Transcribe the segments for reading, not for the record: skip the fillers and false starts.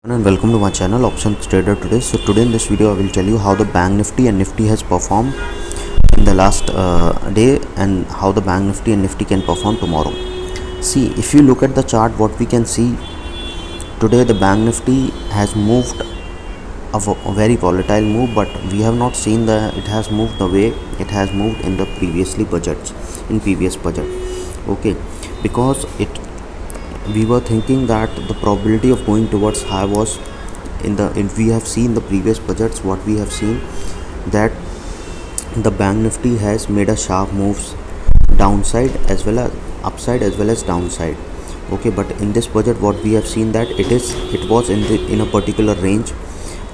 And welcome to my channel Options Trader today. So today in this video I will tell you how the Bank Nifty and Nifty has performed in the last day and how the Bank Nifty and Nifty can perform tomorrow. See, if you look at the chart, what we can see today, the Bank Nifty has moved a very volatile move, but we have not seen it has moved the way it has moved in the previous budget. Okay, because we were thinking that the probability of going towards high was if we have seen the previous budgets, what we have seen that the Bank Nifty has made a sharp moves downside as well as upside as well as downside. Okay, but in this budget what we have seen that it was in a particular range.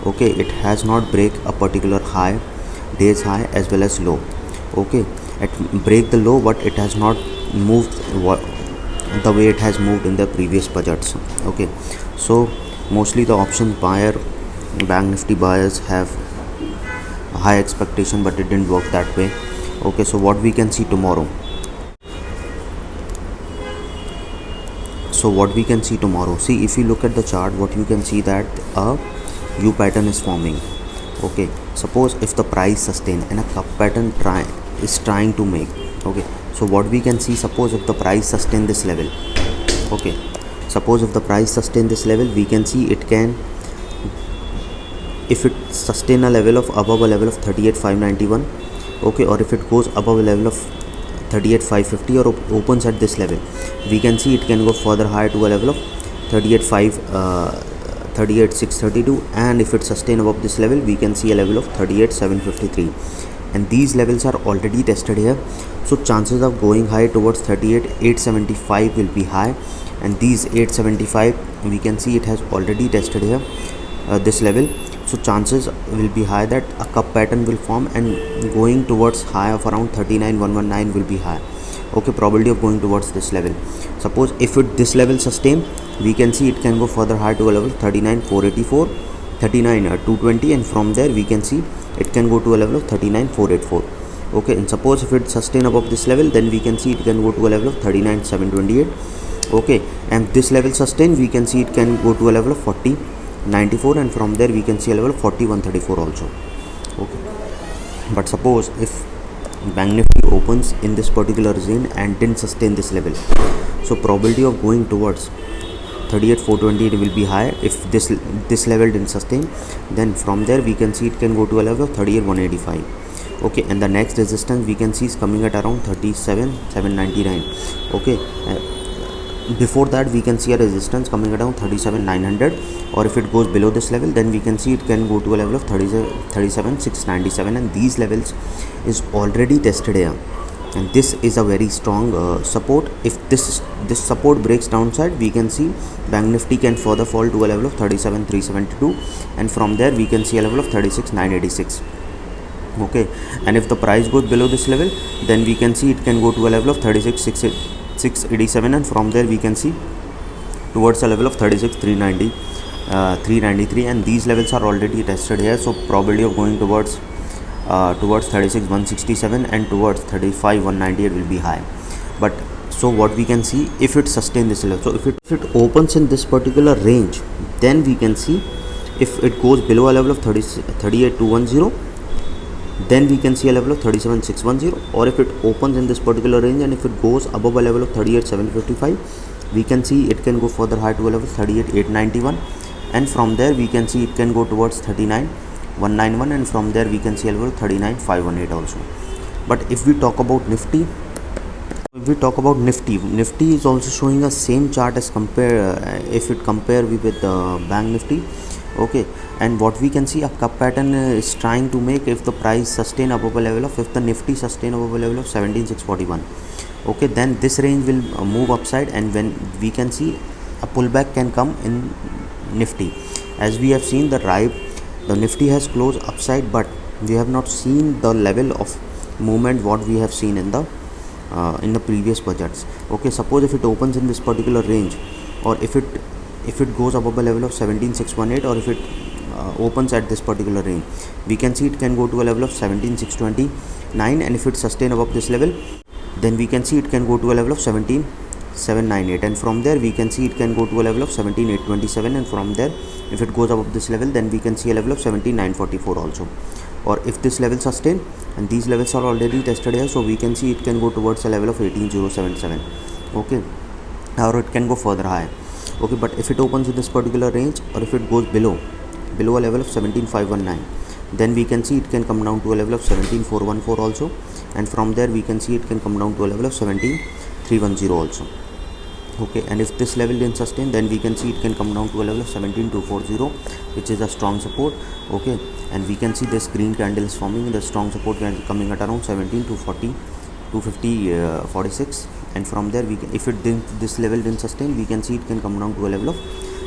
Okay, it has not break a particular high, day's high as well as low. Okay, it break the low, but it has not moved the way it has moved in the previous budgets. Okay, so mostly the option buyer, Bank Nifty buyers have a high expectation, but it didn't work that way. Okay, so what we can see tomorrow, see, if you look at the chart, what you can see that a U pattern is forming. Okay, suppose if the price sustain and a cup pattern is trying to make. Okay, so what we can see, suppose if the price sustain this level. Okay, suppose if the price sustain this level, we can see it can, if it sustain a level of above a level of 38,591. Okay, or if it goes above a level of 38,550 or opens at this level, we can see it can go further higher to a level of 38,632, and if it sustain above this level, we can see a level of 38,753, and these levels are already tested here. So chances of going high towards 38,875 will be high, and these 875 we can see it has already tested here, this level. So chances will be high that a cup pattern will form and going towards high of around 39,119 will be high. Okay, probability of going towards this level. Suppose if this level sustain, we can see it can go further high to a level 39,484, 39,220, and from there we can see it can go to a level of 39,484. Okay, and suppose if it sustain above this level, then we can see it can go to a level of 39,728. Okay, and this level sustain, we can see it can go to a level of 40,94, and from there we can see a level of 41,34 also. Okay, but suppose if Bank Nifty opens in this particular zone and didn't sustain this level, so probability of going towards 38,420 it will be high. If this level didn't sustain, then from there we can see it can go to a level of 38,185. Okay, and the next resistance we can see is coming at around 37,799. Okay, before that we can see a resistance coming around 37,900, or if it goes below this level, then we can see it can go to a level of 37,697, and these levels is already tested here, and this is a very strong support. If this support breaks downside, we can see Bank Nifty can further fall to a level of 37,372, and from there we can see a level of 36,986. Okay, and if the price goes below this level, then we can see it can go to a level of 36,687, and from there we can see towards a level of 36,390, 393, and these levels are already tested here. So probability of going towards 36,167 and towards 35,198 will be high. But so what we can see, if it sustain this level, so if it opens in this particular range, then we can see if it goes below a level of 38,210, then we can see a level of 37,610, or if it opens in this particular range and if it goes above a level of 38,755, we can see it can go further high to a level of 38,891, and from there we can see it can go towards 39,191, and from there we can see a level of 39,518 also. But if we talk about Nifty, Nifty is also showing a same chart as if it compare with Bank Nifty. Okay, and what we can see, a cup pattern is trying to make if the price sustain above a level of, if the Nifty sustain above a level of 17,641. Okay, then this range will move upside, and when we can see a pullback can come in Nifty. As we have seen, the Nifty has closed upside, but we have not seen the level of movement what we have seen in the previous budgets. Okay, suppose if it opens in this particular range, or if it goes above a level of 17,618, or if it opens at this particular range, we can see it can go to a level of 17,629, and if it sustain above this level, then we can see it can go to a level of 798, and from there we can see it can go to a level of 17827, and from there if it goes above this level then we can see a level of 17944 also. Or if this level sustain, and these levels are already tested here, so we can see it can go towards a level of 18077. Okay, or it can go further high. Okay, but if it opens in this particular range, or if it goes below a level of 17519, then we can see it can come down to a level of 17414 also, and from there we can see it can come down to a level of 17310 also. Okay, and if this level didn't sustain, then we can see it can come down to a level of 17240, which is a strong support. Okay, and we can see this green candle is forming, the strong support candle coming at around 17240, 46, and from there we can, if it didn't, this level didn't sustain, we can see it can come down to a level of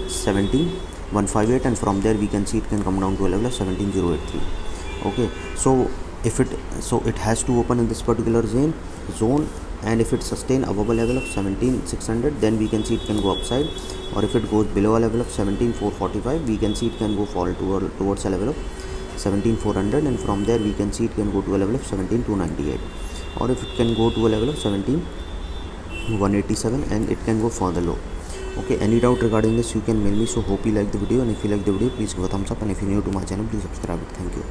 17158, and from there we can see it can come down to a level of 17083. Okay, so it has to open in this particular zone, and if it sustain above a level of 17600, then we can see it can go upside, or if it goes below a level of 17445, we can see it can go fall towards a level of 17400, and from there we can see it can go to a level of 17298, or if it can go to a level of 17187, and it can go further low. Okay, any doubt regarding this you can mail me. So hope you like the video, and if you like the video please give a thumbs up, and if you're new to my channel please subscribe it. Thank you.